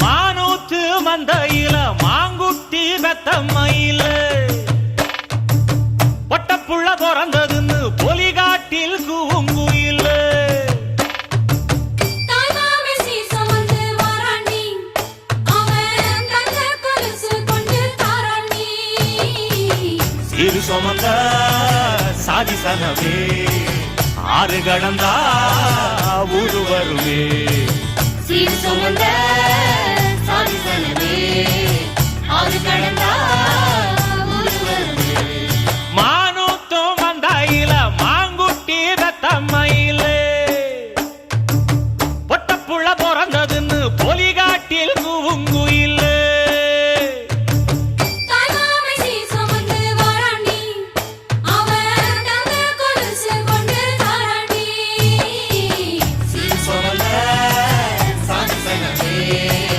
மானூத்து மந்தையில மாங்குட்டி பெத்தம்மையில பொட்டப்புள்ள பிறந்ததுன்னு பொலிகாட்டில் கூங்குயில சீரு சுமந்த சாதி சனவே ஆறு கடந்தா ஊரு வருவே சீர் சுமந்த சாதி சனவே ஆறு கடந்தா ஊரு வருவே மானூத்தும் மந்தாயில மாங்குட்டி ரத்தம்மையில பொட்டப்புள்ள பிறந்ததுன்னு பொலிகாட்டில் கூங்குயில